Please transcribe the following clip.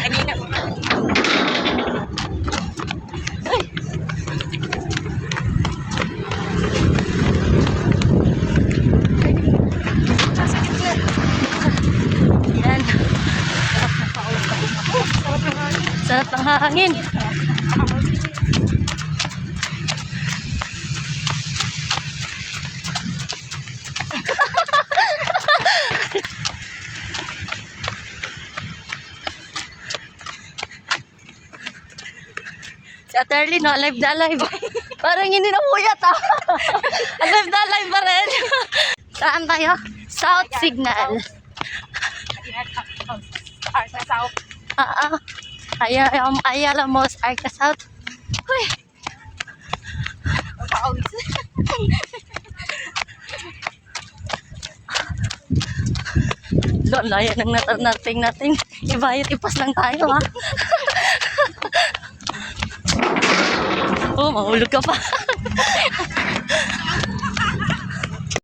Kanina mo. Yan. Sarap ng hangin. Si Atterly, no? Alive na alive. Parang hindi na puyat, ah. Alive na alive pa rin. Saan tayo? South Signal. Arca South. Ayala Malls, Arca South. Uy. Pawis. Doon, laya ng nating. Ibayot, ipas lang tayo, ha? Oh, mahulog ka pa.